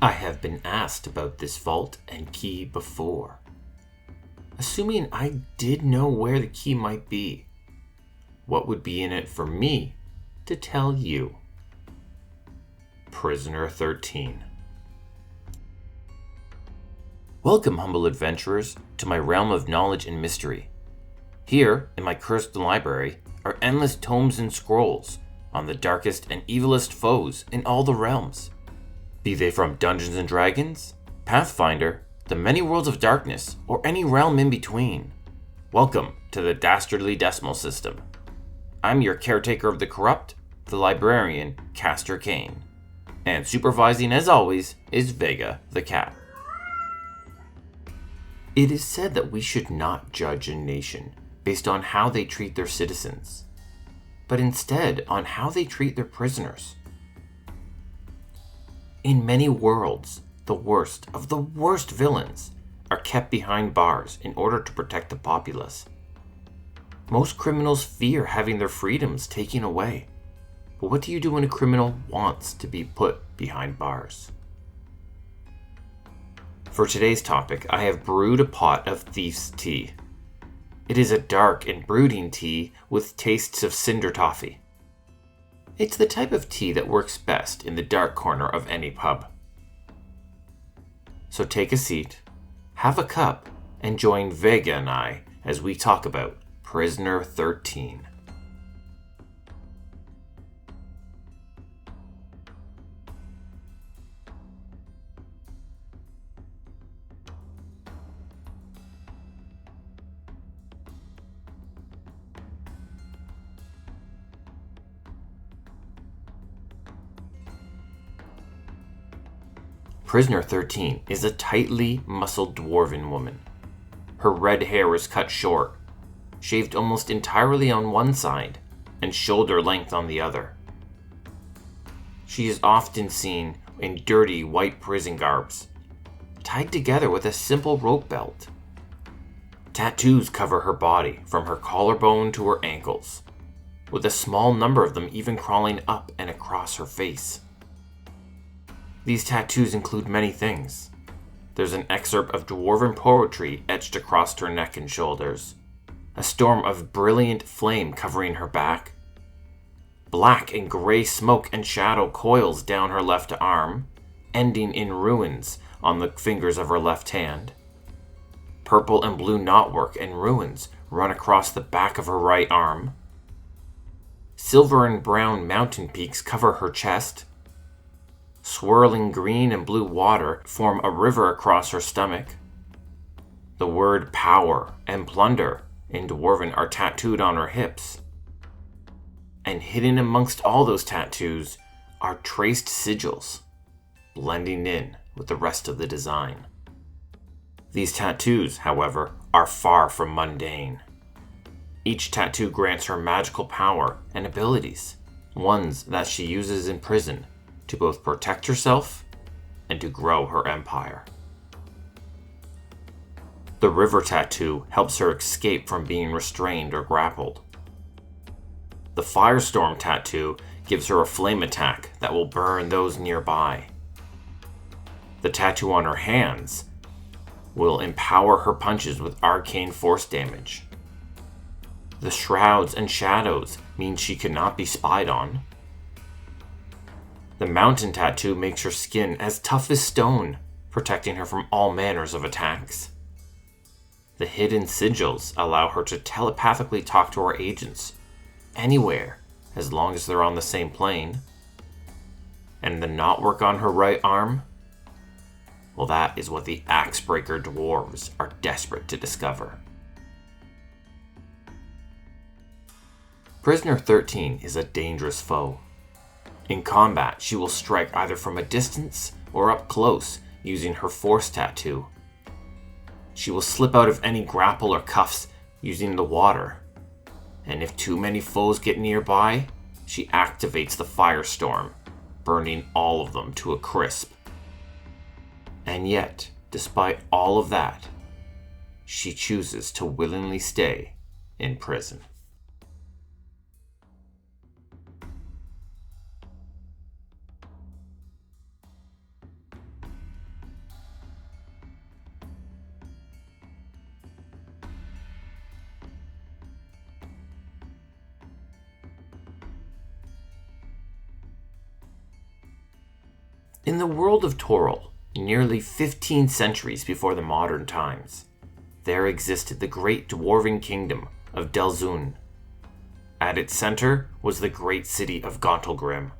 I have been asked about this vault and key before. Assuming I did know where the key might be, what would be in it for me to tell you? Prisoner 13. Welcome, humble adventurers, to my realm of knowledge and mystery. Here, in my cursed library, are endless tomes and scrolls on the darkest and evilest foes in all the realms. Be they from Dungeons & Dragons, Pathfinder, the many worlds of darkness, or any realm in between. Welcome to the Dastardly decimal system. I'm your caretaker of the corrupt, the librarian, Castor Cain. And supervising as always is Vega the cat. It is said that we should not judge a nation based on how they treat their citizens, but instead on how they treat their prisoners. In many worlds, the worst of the worst villains are kept behind bars in order to protect the populace. Most criminals fear having their freedoms taken away. But what do you do when a criminal wants to be put behind bars? For today's topic, I have brewed a pot of Thief's Tea. It is a dark and brooding tea with tastes of cinder toffee. It's the type of tea that works best in the dark corner of any pub. So take a seat, have a cup, and join Vega and I as we talk about Prisoner 13. Prisoner 13 is a tightly muscled dwarven woman. Her red hair is cut short, shaved almost entirely on one side, and shoulder length on the other. She is often seen in dirty white prison garbs, tied together with a simple rope belt. Tattoos cover her body from her collarbone to her ankles, with a small number of them even crawling up and across her face. These tattoos include many things. There's an excerpt of dwarven poetry etched across her neck and shoulders, a storm of brilliant flame covering her back, black and gray smoke and shadow coils down her left arm, ending in runes on the fingers of her left hand. Purple and blue knotwork and runes run across the back of her right arm. Silver and brown mountain peaks cover her chest. Swirling green and blue water form a river across her stomach. The word power and plunder in Dwarven are tattooed on her hips. And hidden amongst all those tattoos are traced sigils, blending in with the rest of the design. These tattoos, however, are far from mundane. Each tattoo grants her magical power and abilities, ones that she uses in prison to both protect herself and to grow her empire. The river tattoo helps her escape from being restrained or grappled. The firestorm tattoo gives her a flame attack that will burn those nearby. The tattoo on her hands will empower her punches with arcane force damage. The shrouds and shadows mean she cannot be spied on. The mountain tattoo makes her skin as tough as stone, protecting her from all manners of attacks. The hidden sigils allow her to telepathically talk to her agents, anywhere, as long as they're on the same plane. And the knotwork on her right arm? Well, that is what the Axebreaker dwarves are desperate to discover. Prisoner 13 is a dangerous foe. In combat, she will strike either from a distance or up close using her force tattoo. She will slip out of any grapple or cuffs using the water. And if too many foes get nearby, she activates the firestorm, burning all of them to a crisp. And yet, despite all of that, she chooses to willingly stay in prison. In the world of Toril, nearly 15 centuries before the modern times, there existed the great dwarven kingdom of Delzun. At its center was the great city of Gauntlgrim.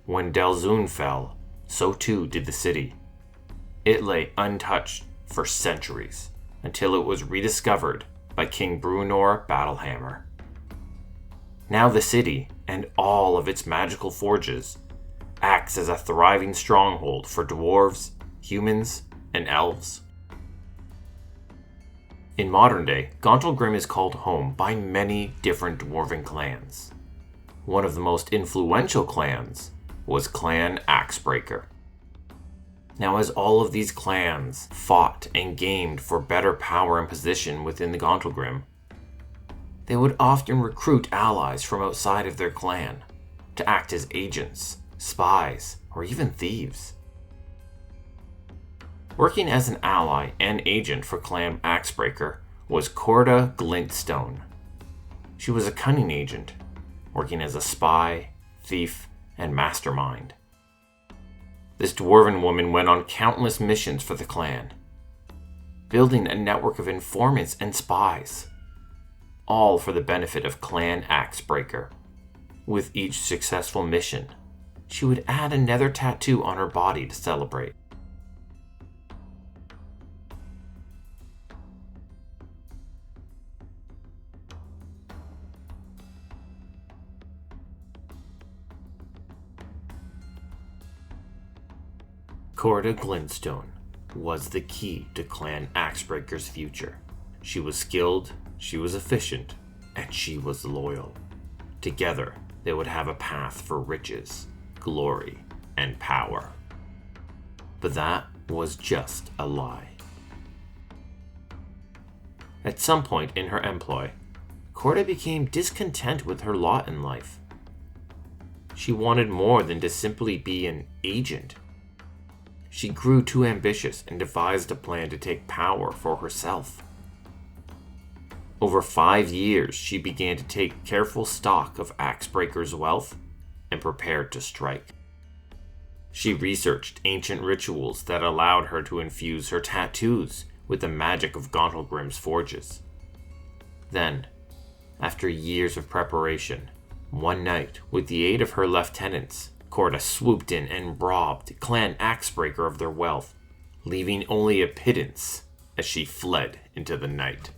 When Delzun fell, so too did the city. It lay untouched for centuries, until it was rediscovered by King Bruenor Battlehammer. Now the city, and all of its magical forges, acts as a thriving stronghold for dwarves, humans, and elves. In modern day, Gauntlgrim is called home by many different dwarven clans. One of the most influential clans was Clan Axebreaker. Now, as all of these clans fought and gamed for better power and position within the Gauntlgrim, they would often recruit allies from outside of their clan to act as agents, spies, or even thieves. Working as an ally and agent for Clan Axebreaker was Corda Glintstone. She was a cunning agent, working as a spy, thief, and mastermind. This dwarven woman went on countless missions for the clan, building a network of informants and spies, all for the benefit of Clan Axebreaker. With each successful mission, she would add another tattoo on her body to celebrate. Corda Glintstone was the key to Clan Axebreaker's future. She was skilled, she was efficient, and she was loyal. Together, they would have a path for riches, glory, and power. But that was just a lie. At some point in her employ, Corda became discontent with her lot in life. She wanted more than to simply be an agent. She grew too ambitious and devised a plan to take power for herself. Over 5 years, she began to take careful stock of Axebreaker's wealth and prepared to strike. She researched ancient rituals that allowed her to infuse her tattoos with the magic of Gauntlgrim's forges. Then, after years of preparation, one night, with the aid of her lieutenants, Corda swooped in and robbed Clan Axebreaker of their wealth, leaving only a pittance as she fled into the night.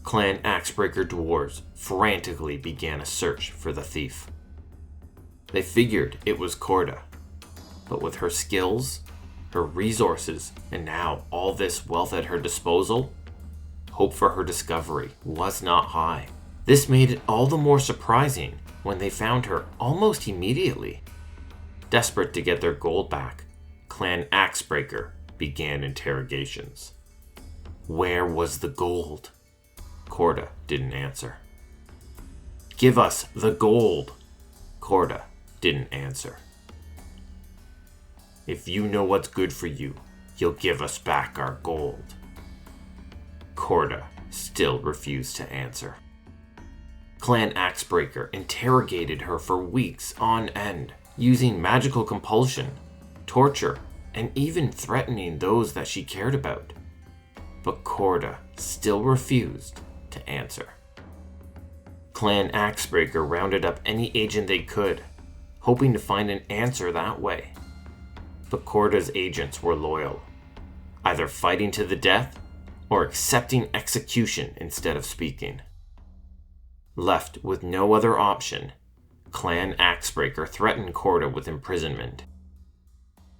Clan Axebreaker dwarves frantically began a search for the thief. They figured it was Corda, but with her skills, her resources, and now all this wealth at her disposal, hope for her discovery was not high. This made it all the more surprising when they found her almost immediately. Desperate to get their gold back, Clan Axebreaker began interrogations. Where was the gold? Corda didn't answer. Give us the gold. Corda didn't answer. If you know what's good for you, you'll give us back our gold. Corda still refused to answer. Clan Axebreaker interrogated her for weeks on end, using magical compulsion, torture, and even threatening those that she cared about. But Corda still refused to answer. Clan Axebreaker rounded up any agent they could, hoping to find an answer that way. But Corda's agents were loyal, either fighting to the death or accepting execution instead of speaking. Left with no other option, Clan Axebreaker threatened Corda with imprisonment.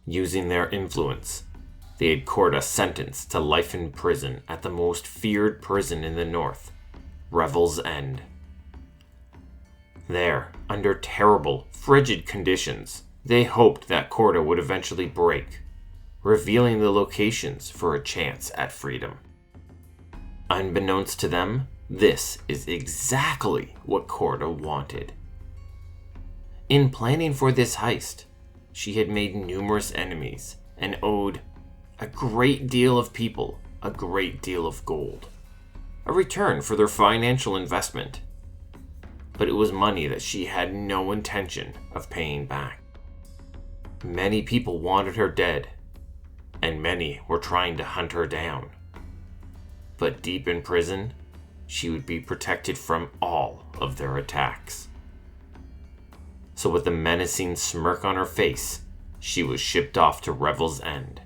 Using their influence, they had Corda sentenced to life in prison at the most feared prison in the north, Revel's End. There, under terrible, frigid conditions, they hoped that Corda would eventually break, revealing the locations for a chance at freedom. Unbeknownst to them, this is exactly what Corda wanted. In planning for this heist, she had made numerous enemies and owed a great deal of people a great deal of gold, a return for their financial investment. But it was money that she had no intention of paying back. Many people wanted her dead, and many were trying to hunt her down. But deep in prison, she would be protected from all of their attacks. So with a menacing smirk on her face, she was shipped off to Revel's End,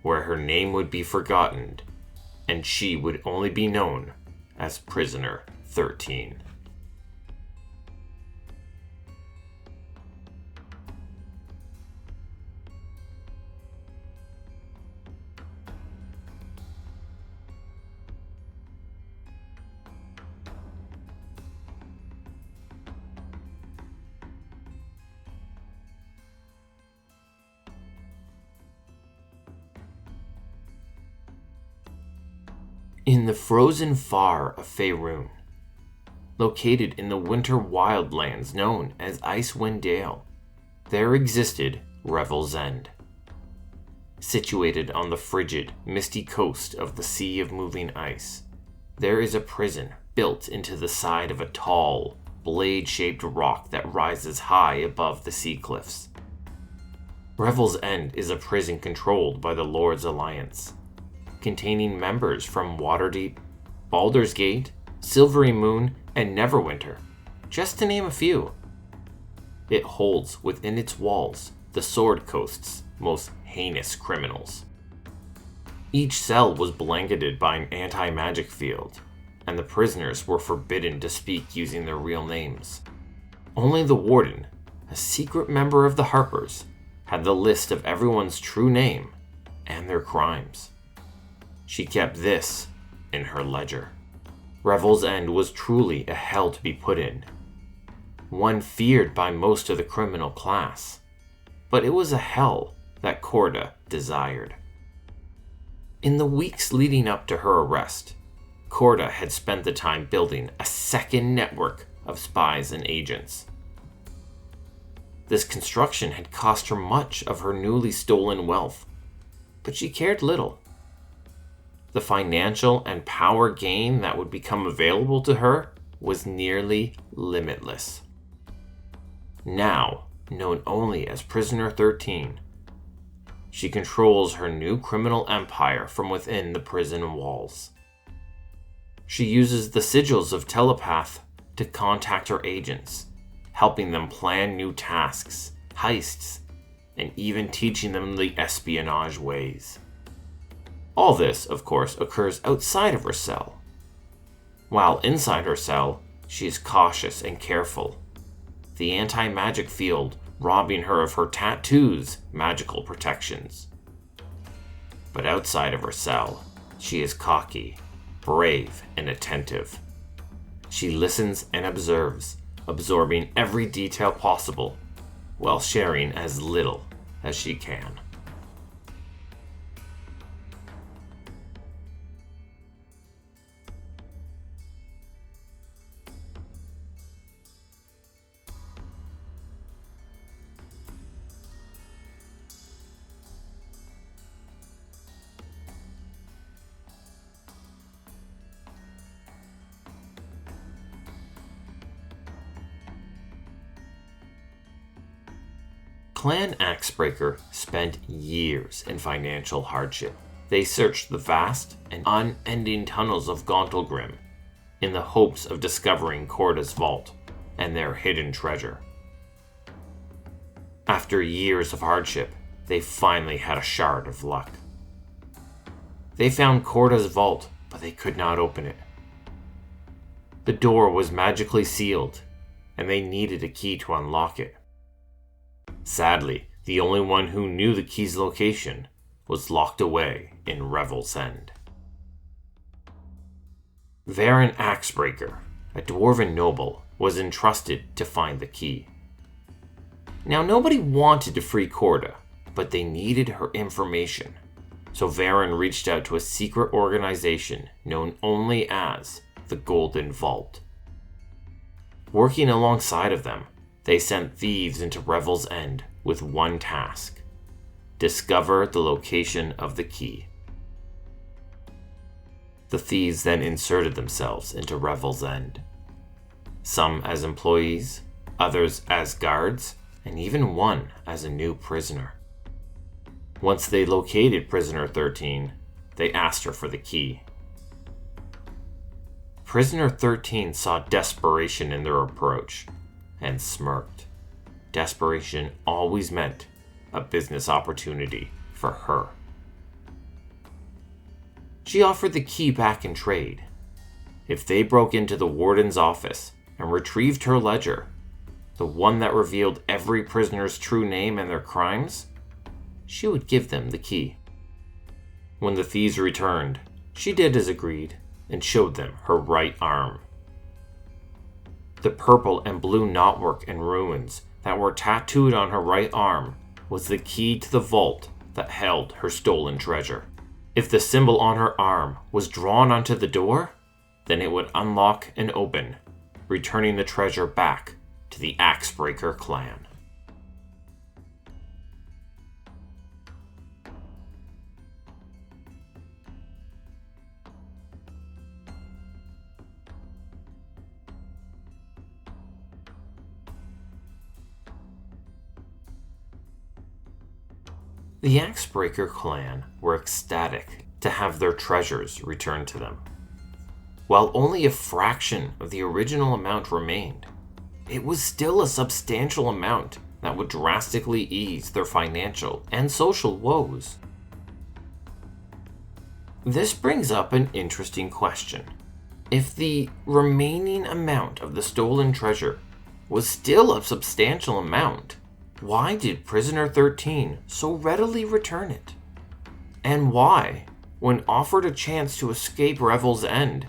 where her name would be forgotten, and she would only be known as Prisoner 13. In the frozen far of Faerun, located in the winter wildlands known as Icewind Dale, there existed Revel's End. Situated on the frigid, misty coast of the Sea of Moving Ice, there is a prison built into the side of a tall, blade-shaped rock that rises high above the sea cliffs. Revel's End is a prison controlled by the Lord's Alliance, containing members from Waterdeep, Baldur's Gate, Silvery Moon, and Neverwinter, just to name a few. It holds within its walls the Sword Coast's most heinous criminals. Each cell was blanketed by an anti-magic field, and the prisoners were forbidden to speak using their real names. Only the warden, a secret member of the Harpers, had the list of everyone's true name and their crimes. She kept this in her ledger. Revel's End was truly a hell to be put in, one feared by most of the criminal class, but it was a hell that Corda desired. In the weeks leading up to her arrest, Corda had spent the time building a second network of spies and agents. This construction had cost her much of her newly stolen wealth, but she cared little. The financial and power gain that would become available to her was nearly limitless. Now, known only as Prisoner 13, she controls her new criminal empire from within the prison walls. She uses the sigils of Telepath to contact her agents, helping them plan new tasks, heists, and even teaching them the espionage ways. All this, of course, occurs outside of her cell. While inside her cell, she is cautious and careful, the anti-magic field robbing her of her tattoo's magical protections. But outside of her cell, she is cocky, brave, and attentive. She listens and observes, absorbing every detail possible, while sharing as little as she can. Clan Axebreaker spent years in financial hardship. They searched the vast and unending tunnels of Gauntlgrim in the hopes of discovering Corda's vault and their hidden treasure. After years of hardship, they finally had a shard of luck. They found Corda's vault, but they could not open it. The door was magically sealed, and they needed a key to unlock it. Sadly, the only one who knew the key's location was locked away in Revel's End. Varin Axebreaker, a dwarven noble, was entrusted to find the key. Now, nobody wanted to free Corda, but they needed her information. So Varen reached out to a secret organization known only as the Golden Vault. Working alongside of them, they sent thieves into Revel's End with one task: discover the location of the key. The thieves then inserted themselves into Revel's End. Some as employees, others as guards, and even one as a new prisoner. Once they located Prisoner 13, they asked her for the key. Prisoner 13 saw desperation in their approach and smirked. Desperation always meant a business opportunity for her. She offered the key back in trade. If they broke into the warden's office and retrieved her ledger, the one that revealed every prisoner's true name and their crimes, she would give them the key. When the thieves returned, she did as agreed and showed them her right arm. The purple and blue knotwork and runes that were tattooed on her right arm was the key to the vault that held her stolen treasure. If the symbol on her arm was drawn onto the door, then it would unlock and open, returning the treasure back to the Axebreaker clan. The Axebreaker clan were ecstatic to have their treasures returned to them. While only a fraction of the original amount remained, it was still a substantial amount that would drastically ease their financial and social woes. This brings up an interesting question. If the remaining amount of the stolen treasure was still a substantial amount, why did Prisoner 13 so readily return it? And why, when offered a chance to escape Revel's End,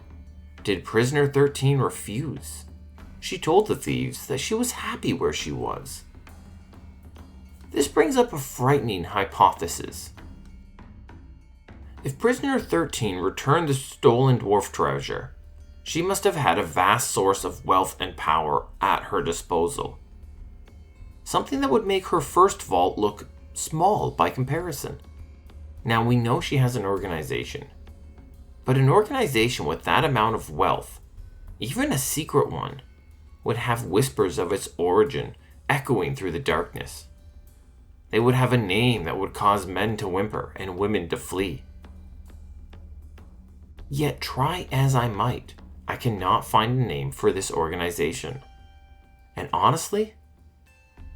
did Prisoner 13 refuse? She told the thieves that she was happy where she was. This brings up a frightening hypothesis. If Prisoner 13 returned the stolen dwarf treasure, she must have had a vast source of wealth and power at her disposal. Something that would make her first vault look small by comparison. Now, we know she has an organization, but an organization with that amount of wealth, even a secret one, would have whispers of its origin echoing through the darkness. They would have a name that would cause men to whimper and women to flee. Yet, try as I might, I cannot find a name for this organization. And honestly,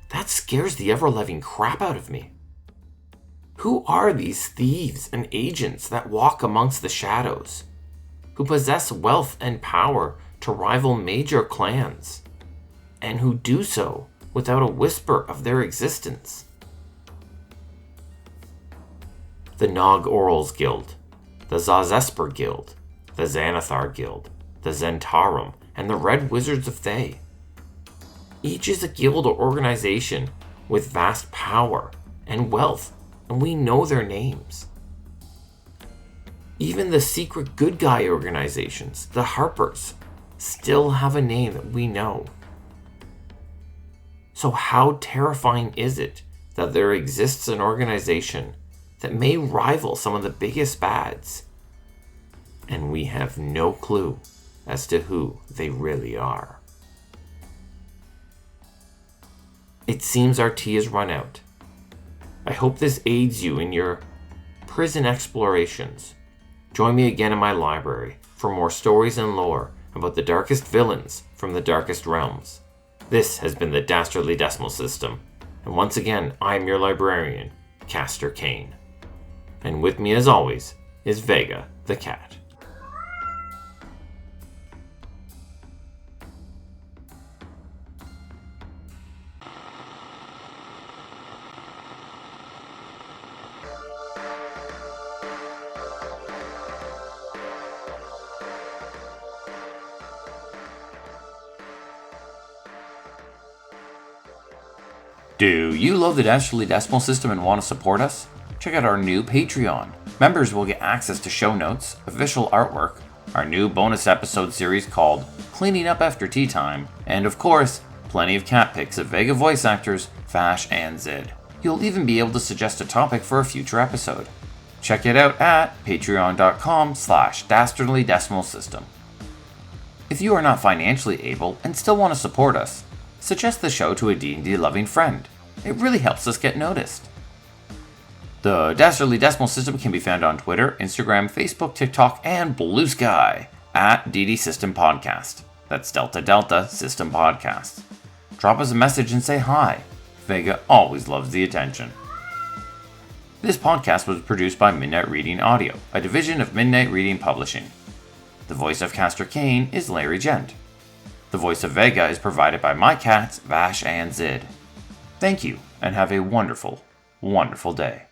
that scares the ever-loving crap out of me. Who are these thieves and agents that walk amongst the shadows, who possess wealth and power to rival major clans, and who do so without a whisper of their existence? The Nog Orals Guild, the Zazesper Guild, the Xanathar Guild, the Zentarum, and the Red Wizards of Thay. Each is a guild or organization with vast power and wealth, and we know their names. Even the secret good guy organizations, the Harpers, still have a name that we know. So how terrifying is it that there exists an organization that may rival some of the biggest bads, and we have no clue as to who they really are? It seems our tea has run out. I hope this aids you in your prison explorations. Join me again in my library for more stories and lore about the darkest villains from the darkest realms. This has been the Dastardly Decimal System, and once again, I am your librarian, Castor Cain. And with me as always is Vega the cat. Do you love the Dastardly decimal system and want to support us? Check out our new Patreon. Members will get access to show notes, official artwork, our new bonus episode series called Cleaning Up After Tea Time, and of course, plenty of cat pics of Vega voice actors Vash and Zid. You'll even be able to suggest a topic for a future episode. Check it out at patreon.com/Dastardly Decimal System. If you are not financially able and still want to support us, suggest the show to a D&D loving friend. It really helps us get noticed. The Dastardly Decimal System can be found on Twitter, Instagram, Facebook, TikTok, and Blue Sky at DD System Podcast. That's Delta Delta System Podcast. Drop us a message and say hi. Vega always loves the attention. This podcast was produced by Midnight Reading Audio, a division of Midnight Reading Publishing. The voice of Castor Cain is Larry Gent. The voice of Vega is provided by my cats, Vash and Zid. Thank you, and have a wonderful, wonderful day.